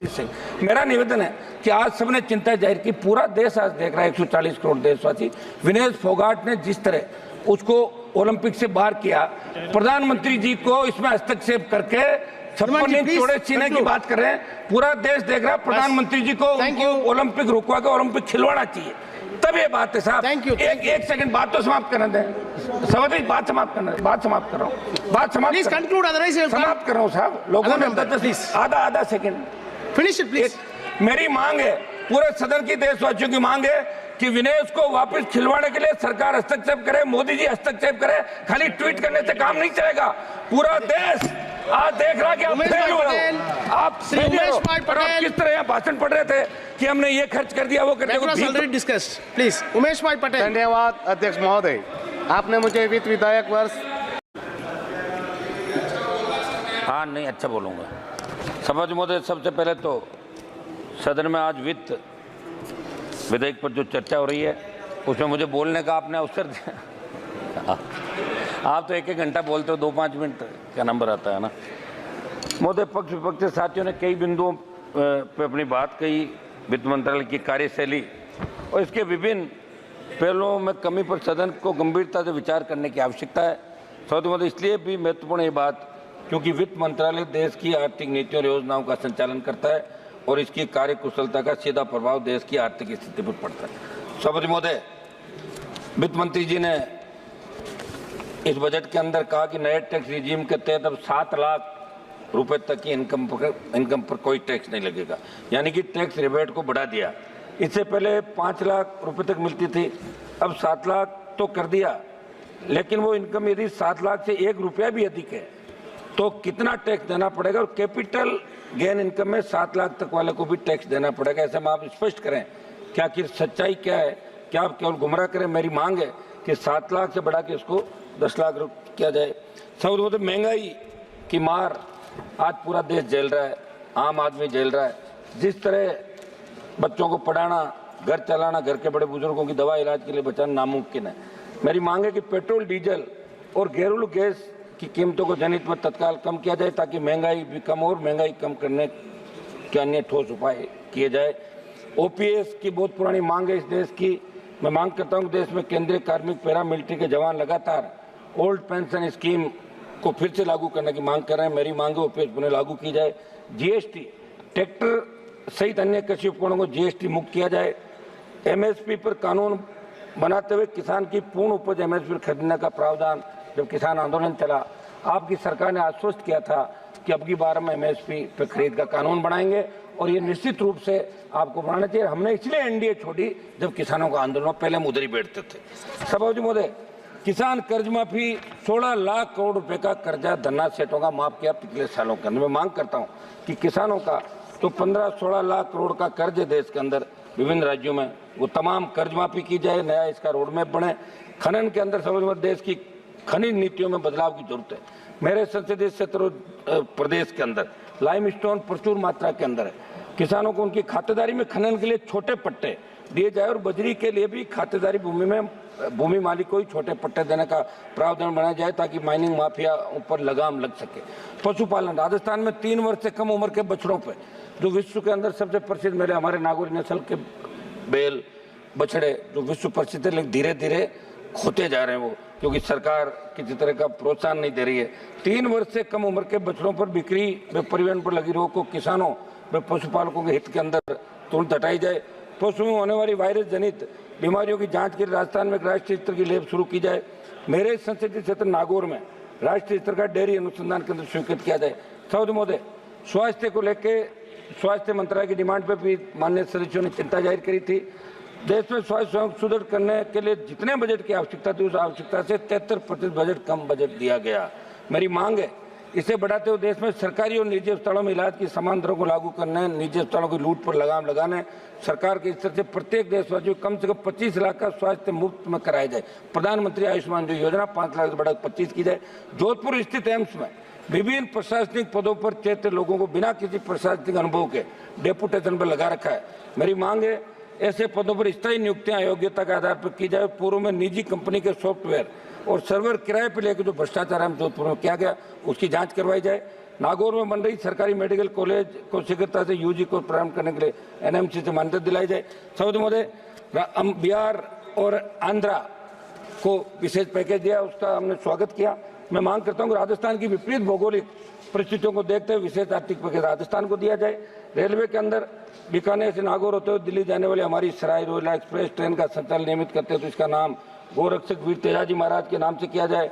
सिंह, मेरा निवेदन है कि आज सबने चिंता जाहिर की, पूरा देश आज देख रहा है, 140 करोड़ देशवासी, विनेश फोगाट ने जिस तरह उसको ओलंपिक से बाहर किया, प्रधानमंत्री जी को इसमें हस्तक्षेप करके चोड़े छीने की बात कर रहे हैं। पूरा देश देख रहा है, प्रधानमंत्री जी को ओलंपिक रुकवा के ओलंपिक खिलवाना चाहिए, तब ये बात है साहब। एक सेकंड बात तो समाप्त करने दें, सभापति बात समाप्त करना, बात समाप्त कर रहा हूँ, बात समाप्त समाप्त कर रहा हूँ साहब। लोगों ने आधा सेकंड फिनिश इट प्लीज। मेरी मांग है, पूरे सदन की देशवासियों की मांग है कि विनेश को वापस खिलवाने के लिए सरकार हस्तक्षेप करे, मोदी जी हस्तक्षेप करे। खाली ट्वीट करने से काम नहीं चलेगा, पूरा देश आज देख रहा कि आप फेल हो रहे हो, आप किस तरह भाषण पढ़ रहे थे कि हमने ये खर्च कर दिया, वो कर दिया। प्लीज उमेश भाई पटेल। धन्यवाद अध्यक्ष महोदय, आपने मुझे वित्त विधायक वर्ष। हाँ नहीं, अच्छा बोलूँगा। सभापति महोदय, सबसे पहले तो सदन में आज वित्त विधेयक पर जो चर्चा हो रही है उसमें मुझे बोलने का आपने अवसर दिया। आप तो एक घंटा बोलते हो, 2-5 मिनट का नंबर आता है ना। महोदय, पक्ष विपक्ष के साथियों ने कई बिंदुओं पे अपनी बात कही, वित्त मंत्रालय की कार्यशैली और इसके विभिन्न पहलुओं में कमी पर सदन को गंभीरता से विचार करने की आवश्यकता है। सभापति महोदय, इसलिए भी महत्वपूर्ण ये बात क्योंकि वित्त मंत्रालय देश की आर्थिक नीतियों और योजनाओं का संचालन करता है और इसकी कार्यकुशलता का सीधा प्रभाव देश की आर्थिक स्थिति पर पड़ता है। सभापति महोदय, वित्त मंत्री जी ने इस बजट के अंदर कहा कि नए टैक्स रिजीम के तहत अब 7 लाख रुपए तक की इनकम पर कोई टैक्स नहीं लगेगा, यानी कि टैक्स रिबेट को बढ़ा दिया। इससे पहले 5 लाख रुपए तक मिलती थी, अब 7 लाख तो कर दिया, लेकिन वो इनकम यदि 7 लाख से 1 रुपया भी अधिक है तो कितना टैक्स देना पड़ेगा, और कैपिटल गेन इनकम में 7 लाख तक वाले को भी टैक्स देना पड़ेगा। ऐसे में आप स्पष्ट करें कि आखिर सच्चाई क्या है, क्या आप केवल गुमराह करें। मेरी मांग है कि 7 लाख से बढ़ा के इसको 10 लाख किया जाए। सब महंगाई की मार आज पूरा देश झेल रहा है, आम आदमी झेल रहा है। जिस तरह बच्चों को पढ़ाना, घर चलाना, घर के बड़े बुजुर्गों की दवा इलाज के लिए बचाना नामुमकिन है। मेरी मांग है कि पेट्रोल, डीजल और घरेलू गैस की कीमतों को जनहित में तत्काल कम किया जाए ताकि महंगाई भी कम और महंगाई कम करने के अन्य ठोस उपाय किए जाए। ओपीएस की बहुत पुरानी मांग है इस देश की। मैं मांग करता हूं कि देश में केंद्रीय कार्मिक पैरामिलिट्री के जवान लगातार ओल्ड पेंशन स्कीम को फिर से लागू करने की मांग कर रहे हैं। मेरी मांग है ओपीएस पुनः लागू की जाए। जीएसटी, ट्रैक्टर सहित अन्य कृषि उपकरणों को जीएसटी मुक्त किया जाए। एमएसपी पर कानून बनाते हुए किसान की पूर्ण उपज एमएसपी पर खरीदने का प्रावधान, जब किसान आंदोलन चला आपकी सरकार ने आश्वस्त किया था कि अब की बार हम एमएसपी पर खरीद का कानून बनाएंगे और ये निश्चित रूप से आपको बनाना चाहिए। हमने इसलिए एनडीए छोड़ी जब किसानों का आंदोलन, पहले हम उधर ही बैठते थे। सभापति महोदय, किसान कर्ज माफी 16 लाख करोड़ रुपए का कर्जा धन्ना सेठों का माफ किया पिछले सालों के अंदर। मैं मांग करता हूं कि किसानों का तो 15-16 लाख करोड़ का कर्ज है देश के अंदर विभिन्न राज्यों में, वो तमाम कर्ज माफी की जाए, नया इसका रोडमैप बने। खनन के अंदर समझ में देश की खनिज नीतियों में बदलाव की जरूरत है। मेरे संसदीय क्षेत्र प्रदेश के अंदर लाइमस्टोन प्रचुर मात्रा के अंदर है। किसानों को उनकी खातेदारी में खनन के लिए छोटे पट्टे दिए जाए और बजरी के लिए भी खातेदारी भूमि में भूमि मालिक को ही छोटे पट्टे देने का प्रावधान बनाया जाए ताकि माइनिंग माफिया ऊपर लगाम लग सके। पशुपालन, राजस्थान में 3 वर्ष से कम उम्र के बछड़ों पर जो विश्व के अंदर सबसे प्रसिद्ध मेरे हमारे नागौरी नस्ल के बैल बछड़े जो विश्व प्रसिद्ध है, लेकिन धीरे धीरे खोते जा रहे हैं वो, क्योंकि सरकार किसी तरह का प्रोत्साहन नहीं दे रही है। 3 वर्ष से कम उम्र के बछड़ों पर बिक्री व परिवहन पर लगी रोक को किसानों व पशुपालकों के हित के अंदर तुरंत हटाई जाए। पशुओं में होने वाली वायरस जनित बीमारियों की जांच के लिए राजस्थान में एक राष्ट्रीय स्तर की लैब शुरू की जाए। मेरे संसदीय क्षेत्र नागौर में राष्ट्रीय स्तर का डेयरी अनुसंधान केंद्र स्वीकृत किया जाए। सौद महोदय, स्वास्थ्य को लेकर स्वास्थ्य मंत्रालय की डिमांड पर भी माननीय सदस्यों ने चिंता जाहिर करी थी। देश में स्वास्थ्य सेवाओं को सुदृढ़ करने के लिए जितने बजट की आवश्यकता थी उस आवश्यकता से 73% बजट कम बजट दिया गया। मेरी मांग है इसे बढ़ाते हुए देश में सरकारी और निजी अस्पतालों में इलाज की समान दरों को लागू करने, निजी अस्पतालों की लूट पर लगाम लगाने, सरकार के स्तर से प्रत्येक देशवासी को कम से कम 25 लाख का स्वास्थ्य मुफ्त में कराया जाए। प्रधानमंत्री आयुष्मान जो योजना 5 लाख से बढ़ाकर 25 की जाए। जोधपुर स्थित एम्स में विभिन्न प्रशासनिक पदों पर चयनित लोगों को बिना किसी प्रशासनिक अनुभव के डेपुटेशन पर लगा रखा है। मेरी मांग है ऐसे पदों पर स्थायी नियुक्तियां योग्यता के आधार पर की जाए। पूर्व में निजी कंपनी के सॉफ्टवेयर और सर्वर किराए पर लेकर जो भ्रष्टाचार हम जोधपुर में किया गया उसकी जांच करवाई जाए। नागौर में बन रही सरकारी मेडिकल कॉलेज को शीघ्रता से यूजी को प्रारंभ करने के लिए एनएमसी से मान्यता दिलाई जाए। सभापति महोदय, बिहार और आंध्रा को विशेष पैकेज दिया, उसका हमने स्वागत किया। मैं मांग करता हूं कि राजस्थान की विपरीत भौगोलिक परिस्थितियों को देखते हुए विशेष आर्थिक पैकेज राजस्थान को दिया जाए। रेलवे के अंदर बीकानेर से नागौर होते हुए दिल्ली जाने वाली हमारी सराय रोहिला एक्सप्रेस ट्रेन का संचालन नियमित करते हैं तो इसका नाम गोरक्षक वीर तेजाजी महाराज के नाम से किया जाए।